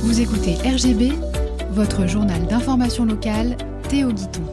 Vous écoutez RGB, votre journal d'information locale, Théo Guiton.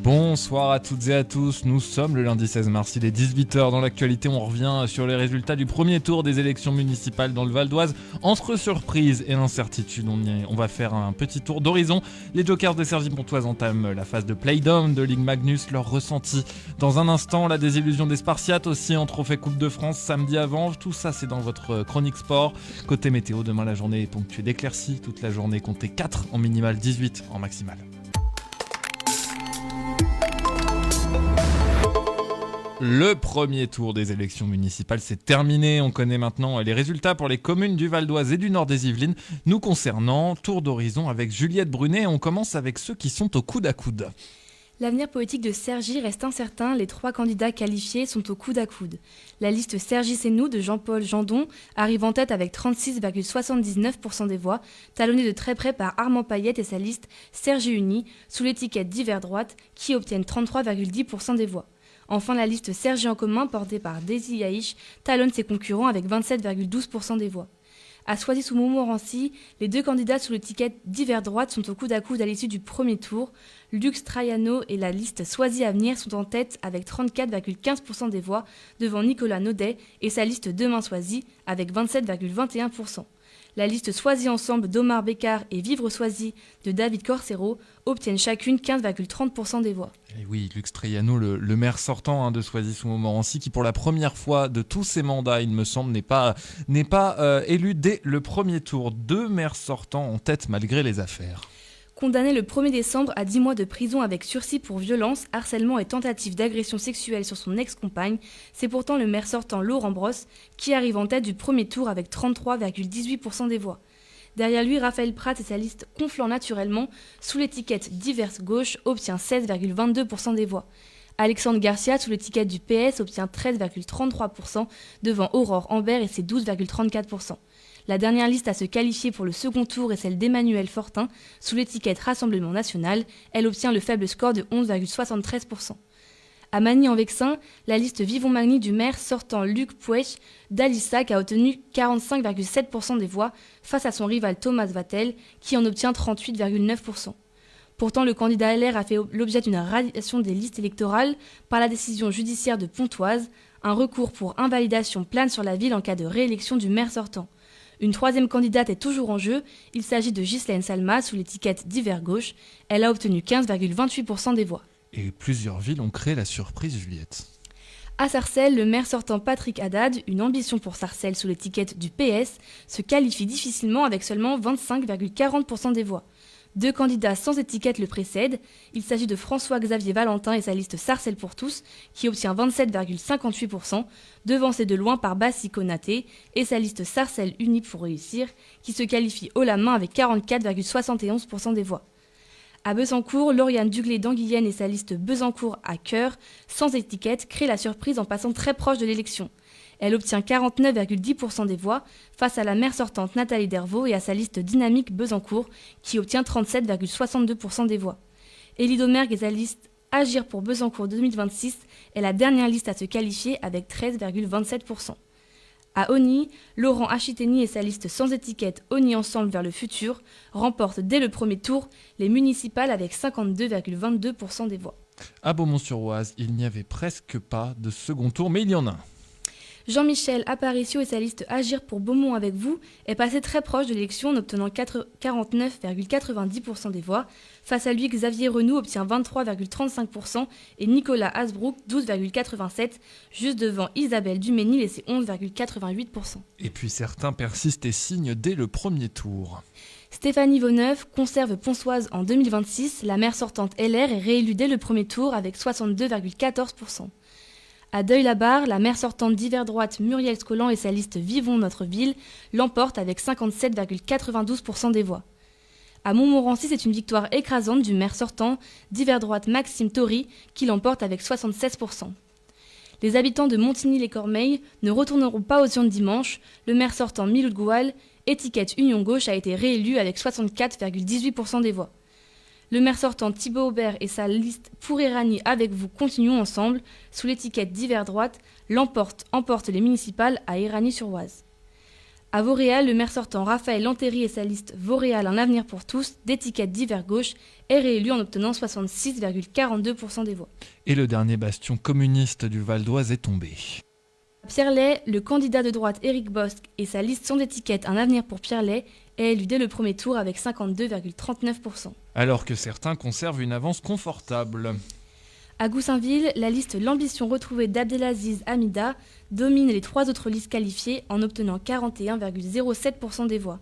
Bonsoir à toutes et à tous, nous sommes le lundi 16 mars, il est 18h. Dans l'actualité, on revient sur les résultats du premier tour des élections municipales dans le Val d'Oise. Entre surprise et incertitude, on va faire un petit tour d'horizon. Les Jokers de Cergy-Pontoise entament la phase de play-down de Ligue Magnus, leur ressenti. Dans un instant, la désillusion des Spartiates aussi en trophée Coupe de France samedi avant. Tout ça, c'est dans votre chronique sport. Côté météo, demain la journée est ponctuée d'éclaircies. Toute la journée, comptez 4 en minimal, 18 en maximal. Le premier tour des élections municipales, c'est terminé. On connaît maintenant les résultats pour les communes du Val d'Oise et du Nord des Yvelines. Nous concernant, tour d'horizon avec Juliette Brunet. On commence avec ceux qui sont au coude à coude. L'avenir politique de Cergy reste incertain. Les 3 candidats qualifiés sont au coude à coude. La liste Cergy c'est nous de Jean-Paul Jandon arrive en tête avec 36,79% des voix, talonnée de très près par Armand Payette et sa liste Cergy Uni sous l'étiquette Divers Droite qui obtiennent 33,10% des voix. Enfin, la liste Cergy en commun, portée par Daisy Yaïch, talonne ses concurrents avec 27,12% des voix. À Soisy-sous-Montmorency, les 2 candidats sous l'étiquette Divers Droite sont au coude à coude à l'issue du premier tour. Lux Traiano et la liste Soisy Avenir sont en tête avec 34,15% des voix, devant Nicolas Naudet et sa liste Demain Soisy avec 27,21%. La liste Soisy Ensemble d'Omar Bécard et Vivre Soisy de David Corsero obtiennent chacune 15,30% des voix. Et oui, Lux Traiano, le maire sortant de Soisy-sous-Montmorency, qui pour la première fois de tous ses mandats, il me semble, n'est pas élu dès le premier tour. 2 maires sortants en tête malgré les affaires. Condamné le 1er décembre à 10 mois de prison avec sursis pour violence, harcèlement et tentative d'agression sexuelle sur son ex-compagne, c'est pourtant le maire sortant Laurent Brosse qui arrive en tête du premier tour avec 33,18% des voix. Derrière lui, Raphaël Prats et sa liste Conflant naturellement, sous l'étiquette Diverse Gauche, obtient 16,22% des voix. Alexandre Garcia, sous l'étiquette du PS, obtient 13,33% devant Aurore Ambert et ses 12,34%. La dernière liste à se qualifier pour le second tour est celle d'Emmanuel Fortin, sous l'étiquette Rassemblement National. Elle obtient le faible score de 11,73%. À Magny-en-Vexin, la liste Vivons Magny du maire sortant Luc Pouech d'Alissac a obtenu 45,7% des voix face à son rival Thomas Vatel, qui en obtient 38,9%. Pourtant, le candidat LR a fait l'objet d'une radiation des listes électorales par la décision judiciaire de Pontoise. Un recours pour invalidation plane sur la ville en cas de réélection du maire sortant. Une 3e candidate est toujours en jeu, il s'agit de Ghislaine Salma sous l'étiquette Divers Gauche. Elle a obtenu 15,28% des voix. Et plusieurs villes ont créé la surprise, Juliette. À Sarcelles, le maire sortant Patrick Haddad, une ambition pour Sarcelles sous l'étiquette du PS, se qualifie difficilement avec seulement 25,40% des voix. 2 candidats sans étiquette le précèdent. Il s'agit de François-Xavier Valentin et sa liste Sarcelles pour tous, qui obtient 27,58%, devancé de loin par Bassi Konaté et sa liste Sarcelles Unie pour réussir, qui se qualifie haut la main avec 44,71% des voix. À Besancourt, Lauriane Duglet d'Anguillen et sa liste Besancourt à cœur, sans étiquette, créent la surprise en passant très proche de l'élection. Elle obtient 49,10% des voix face à la maire sortante Nathalie Dervaux et à sa liste dynamique Besancourt qui obtient 37,62% des voix. Élie Domergue et sa liste Agir pour Besancourt 2026 est la dernière liste à se qualifier avec 13,27%. À Ogny, Laurent Achiteni et sa liste sans étiquette Ogny Ensemble vers le futur remportent dès le premier tour les municipales avec 52,22% des voix. À Beaumont-sur-Oise, il n'y avait presque pas de second tour, mais il y en a un. Jean-Michel Aparicio et sa liste Agir pour Beaumont avec vous est passé très proche de l'élection en obtenant 49,90% des voix. Face à lui, Xavier Renoux obtient 23,35% et Nicolas Hasbrook 12,87%, juste devant Isabelle Duménil et ses 11,88%. Et puis certains persistent et signent dès le premier tour. Stéphanie Vauneuve conserve Pontoise en 2026. La maire sortante LR est réélue dès le premier tour avec 62,14%. À Deuil-la-Barre, la maire sortante Divers Droite Muriel Scollan et sa liste Vivons notre ville l'emportent avec 57,92% des voix. À Montmorency, c'est une victoire écrasante du maire sortant Divers Droite Maxime Tory qui l'emporte avec 76%. Les habitants de Montigny-les-Cormeilles ne retourneront pas aux urnes dimanche. Le maire sortant Miloud Goual, étiquette Union Gauche, a été réélu avec 64,18% des voix. Le maire sortant Thibaut Aubert et sa liste Pour Irani avec vous continuons ensemble, sous l'étiquette d'hiver droite, emporte les municipales à Irani-sur-Oise. À Vauréal, le maire sortant Raphaël Lantéry et sa liste Vauréal un avenir pour tous, d'étiquette d'hiver gauche, est réélu en obtenant 66,42% des voix. Et le dernier bastion communiste du Val d'Oise est tombé. À Pierrelaye, le candidat de droite Éric Bosc et sa liste sans étiquette Un avenir pour Pierrelaye est élu dès le premier tour avec 52,39%. Alors que certains conservent une avance confortable. À Goussainville, la liste L'ambition retrouvée d'Abdelaziz Hamida domine les 3 autres listes qualifiées en obtenant 41,07% des voix.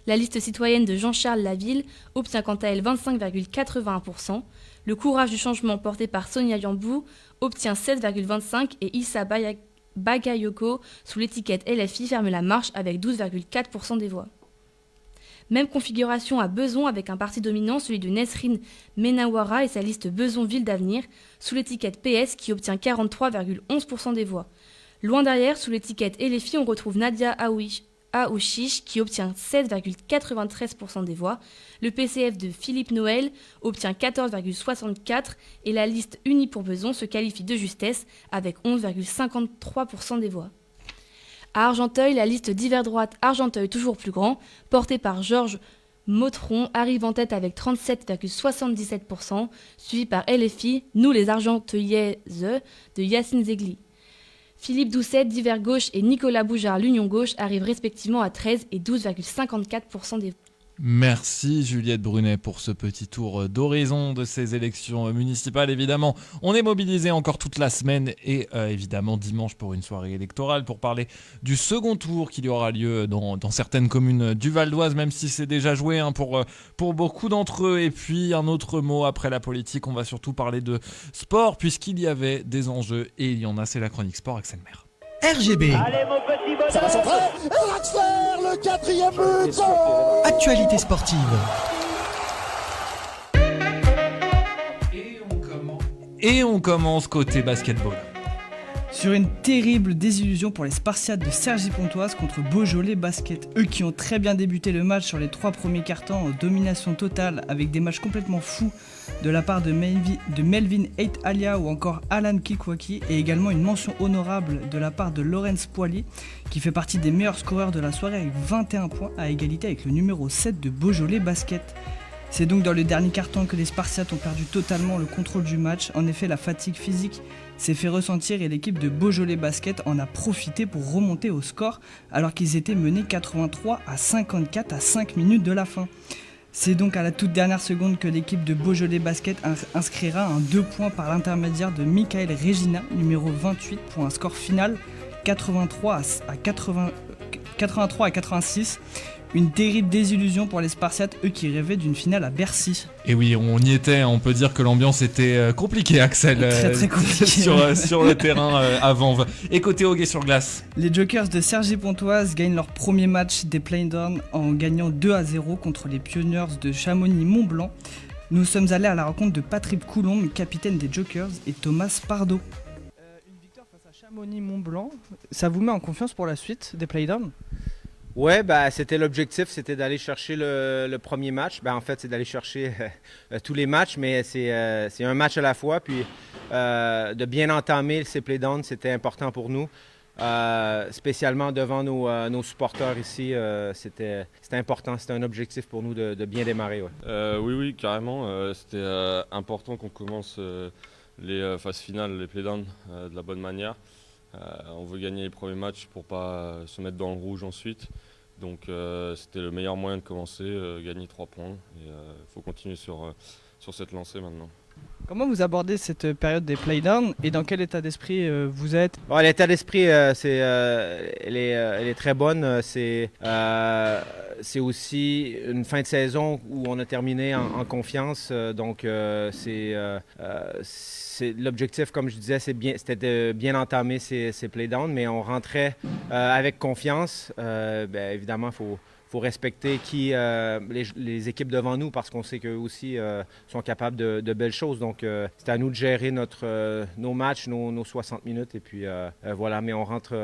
La liste citoyenne de Jean-Charles Laville obtient quant à elle 25,81%. Le courage du changement porté par Sonia Yambou obtient 7,25% et Issa Bagayoko sous l'étiquette LFI ferme la marche avec 12,4% des voix. Même configuration à Beson avec un parti dominant, celui de Nesrine Menawara et sa liste Beson Ville d'Avenir, sous l'étiquette PS qui obtient 43,11% des voix. Loin derrière, sous l'étiquette LFI, on retrouve Nadia Aouchiche qui obtient 16,93% des voix. Le PCF de Philippe Noël obtient 14,64% et la liste Unie pour Beson se qualifie de justesse avec 11,53% des voix. À Argenteuil, la liste d'hiver droite Argenteuil toujours plus grand, portée par Georges Motron, arrive en tête avec 37,77%, suivi par LFI, Nous les Argenteuillaises de Yacine Zegli. Philippe Doucet d'hiver gauche et Nicolas Boujard l'Union gauche arrivent respectivement à 13 et 12,54% des voix. Merci Juliette Brunet pour ce petit tour d'horizon de ces élections municipales. Évidemment, on est mobilisé encore toute la semaine et évidemment dimanche pour une soirée électorale pour parler du second tour qui aura lieu dans certaines communes du Val d'Oise, même si c'est déjà joué pour beaucoup d'entre eux. Et puis un autre mot après la politique, on va surtout parler de sport puisqu'il y avait des enjeux et il y en a, c'est la chronique sport Axel Maire. RGB. Allez mon petit bonhomme. Ça va centrer. Et Draxler, le 4e but. Actualité sportive. Et on commence côté basketball. Sur une terrible désillusion pour les Spartiates de Cergy-Pontoise contre Beaujolais Basket. Eux qui ont très bien débuté le match sur les 3 premiers quarts-temps en domination totale avec des matchs complètement fous de la part de Melvin Ait Alia ou encore Alan Kikwaki et également une mention honorable de la part de Laurence Poilier qui fait partie des meilleurs scoreurs de la soirée avec 21 points à égalité avec le numéro 7 de Beaujolais Basket. C'est donc dans le dernier quart-temps que les Spartiates ont perdu totalement le contrôle du match. En effet, la fatigue physique s'est fait ressentir et l'équipe de Beaujolais Basket en a profité pour remonter au score alors qu'ils étaient menés 83-54 à 5 minutes de la fin. C'est donc à la toute dernière seconde que l'équipe de Beaujolais Basket inscrira un 2 points par l'intermédiaire de Michael Regina, numéro 28, pour un score final 83 à 86. Une terrible désillusion pour les Spartiates, eux qui rêvaient d'une finale à Bercy. Et oui, on y était, on peut dire que l'ambiance était compliquée, Axel, très compliquée, sur le terrain avant. Et côté hockey sur glace. Les Jokers de Cergy-Pontoise gagnent leur premier match des Plaindowns en gagnant 2-0 contre les Pioneers de Chamonix-Mont-Blanc. Nous sommes allés à la rencontre de Patrick Coulombe, capitaine des Jokers, et Thomas Pardo. Une victoire face à Chamonix-Mont-Blanc, ça vous met en confiance pour la suite des Plaindowns ? Ouais, c'était l'objectif, c'était d'aller chercher le premier match. En fait, c'est d'aller chercher tous les matchs, mais c'est un match à la fois. Puis de bien entamer ces playdowns, c'était important pour nous, spécialement devant nos supporters ici. C'était important, c'était un objectif pour nous de bien démarrer. Ouais. Oui, carrément. C'était important qu'on commence les phases finales, les playdowns de la bonne manière. On veut gagner les premiers matchs pour pas se mettre dans le rouge ensuite. Donc c'était le meilleur moyen de commencer, gagner 3 points. Il faut continuer sur cette lancée maintenant. Comment vous abordez cette période des playdowns et dans quel état d'esprit vous êtes ? L'état d'esprit, elle est très bonne. C'est aussi une fin de saison où on a terminé en confiance. Donc c'est l'objectif, comme je disais, c'était de bien entamer ces playdowns, mais on rentrait avec confiance. Évidemment, il faut respecter les équipes devant nous parce qu'on sait qu'eux aussi sont capables de belles choses. Donc, c'est à nous de gérer nos matchs, nos 60 minutes. Et puis, voilà, mais on rentre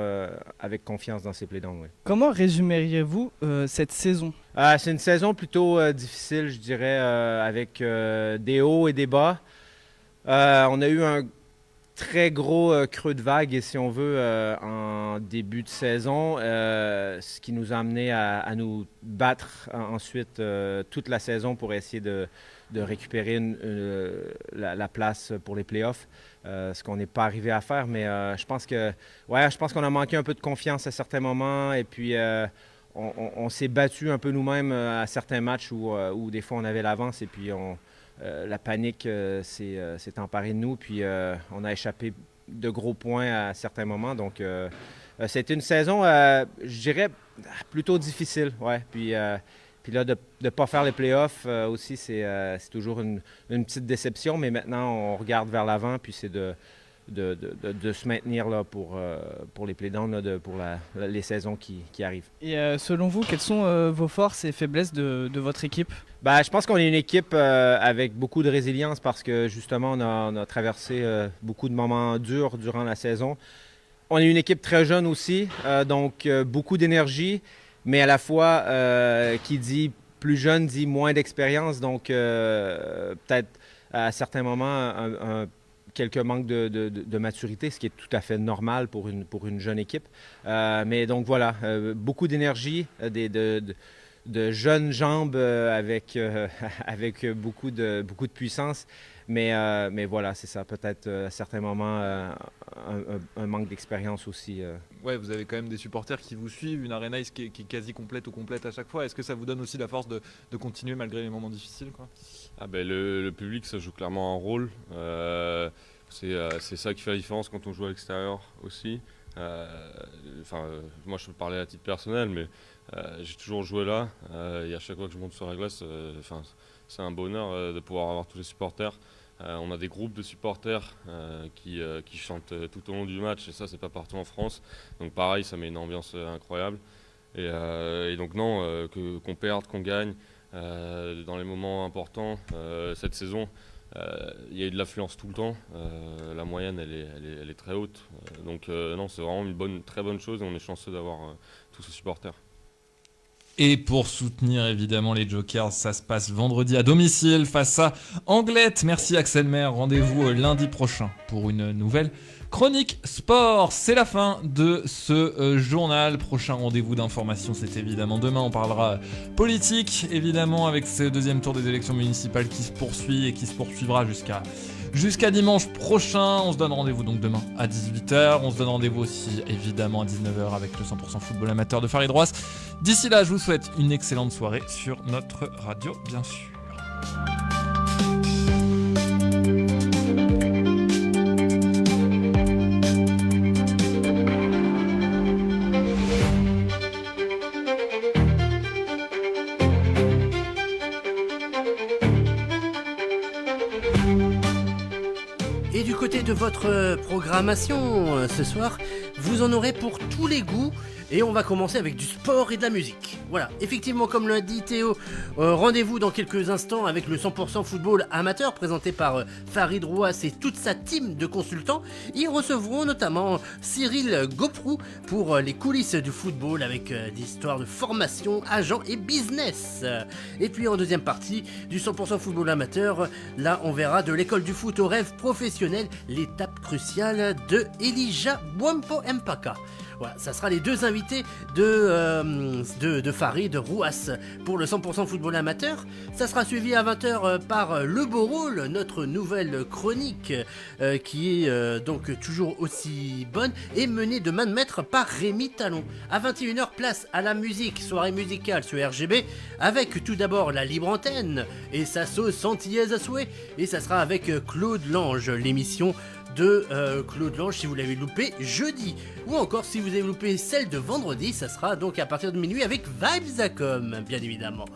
avec confiance dans ces playdowns. Oui. Comment résumeriez-vous cette saison ? C'est une saison plutôt difficile, je dirais, avec des hauts et des bas. On a eu un très gros creux de vague, et si on veut, en début de saison, ce qui nous a amené à nous battre ensuite toute la saison pour essayer de récupérer la place pour les playoffs, ce qu'on n'est pas arrivé à faire. Mais je pense qu'on a manqué un peu de confiance à certains moments, et puis on s'est battu un peu nous-mêmes à certains matchs où des fois on avait l'avance, et puis la panique s'est emparée de nous, puis on a échappé de gros points à certains moments. Donc, c'était une saison, je dirais, plutôt difficile. Ouais. Puis là, de ne pas faire les playoffs aussi, c'est toujours une petite déception. Mais maintenant, on regarde vers l'avant, puis c'est de se maintenir là, pour les playdowns, pour les saisons qui arrivent. Et selon vous, quelles sont vos forces et faiblesses de votre équipe ? Je pense qu'on est une équipe avec beaucoup de résilience parce que justement, on a traversé beaucoup de moments durs durant la saison. On est une équipe très jeune aussi, donc beaucoup d'énergie, mais à la fois qui dit plus jeune dit moins d'expérience, donc peut-être à certains moments quelques manques de maturité, ce qui est tout à fait normal pour une jeune équipe. Mais donc voilà, beaucoup d'énergie, de jeunes jambes avec beaucoup de puissance. Mais voilà, c'est ça. Peut-être à certains moments un manque d'expérience aussi. Ouais, vous avez quand même des supporters qui vous suivent, une Arena qui est quasi complète ou complète à chaque fois. Est-ce que ça vous donne aussi la force de continuer malgré les moments difficiles, quoi ? Le public, ça joue clairement un rôle. C'est ça qui fait la différence quand on joue à l'extérieur aussi. Moi, je peux parler à titre personnel, mais j'ai toujours joué là. Et à chaque fois que je monte sur la glace, c'est un bonheur de pouvoir avoir tous les supporters. On a des groupes de supporters qui chantent tout au long du match, et ça, c'est pas partout en France. Donc pareil, ça met une ambiance incroyable. Et donc non, qu'on perde, qu'on gagne, dans les moments importants, cette saison, il y a eu de l'affluence tout le temps. La moyenne, elle est très haute. Donc non, c'est vraiment une très bonne chose, et on est chanceux d'avoir tous ces supporters. Et pour soutenir évidemment les Jokers, ça se passe vendredi à domicile face à Anglette. Merci Axel Maire, rendez-vous lundi prochain pour une nouvelle chronique sport. C'est la fin de ce journal. Prochain rendez-vous d'information, c'est évidemment demain. On parlera politique, évidemment, avec ce deuxième tour des élections municipales qui se poursuit et qui se poursuivra jusqu'à dimanche prochain. On se donne rendez-vous donc demain à 18h. On se donne rendez-vous aussi évidemment à 19h avec le 100% football amateur de Farid Roas. D'ici là, je vous souhaite une excellente soirée sur notre radio, bien sûr. Et du côté de votre programmation ce soir, vous en aurez pour tous les goûts. Et on va commencer avec du sport et de la musique. Voilà, effectivement, comme l'a dit Théo, rendez-vous dans quelques instants avec le 100% football amateur présenté par Farid Roas et toute sa team de consultants. Ils recevront notamment Cyril Goprou pour les coulisses du football avec des histoires de formation, agents et business. Et puis en deuxième partie du 100% football amateur, là on verra de l'école du foot au rêve professionnel, l'étape cruciale de Elijah Bwampo Mpaka. Voilà, ça sera les deux invités de Farid Roas pour le 100% football amateur. Ça sera suivi à 20h par Le Beau Rôle, notre nouvelle chronique qui est donc toujours aussi bonne et menée de main de maître par Rémi Talon. À 21h, place à la musique, soirée musicale sur RGB avec tout d'abord la libre antenne et sa sauce antillaise à souhait. Et ça sera avec Claude Lange, l'émission de Claude Lange si vous l'avez loupé jeudi. Ou encore si vous avez loupé celle de vendredi, ça sera donc à partir de minuit avec Vibes.com, bien évidemment.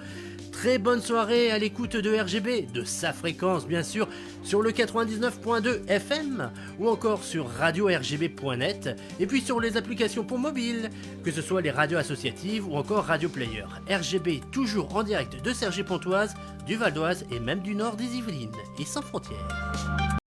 Très bonne soirée à l'écoute de RGB, de sa fréquence bien sûr, sur le 99.2 FM ou encore sur radio-rgb.net et puis sur les applications pour mobile, que ce soit les radios associatives ou encore Radio Player. RGB toujours en direct de Cergy-Pontoise, du Val d'Oise et même du nord des Yvelines et sans frontières.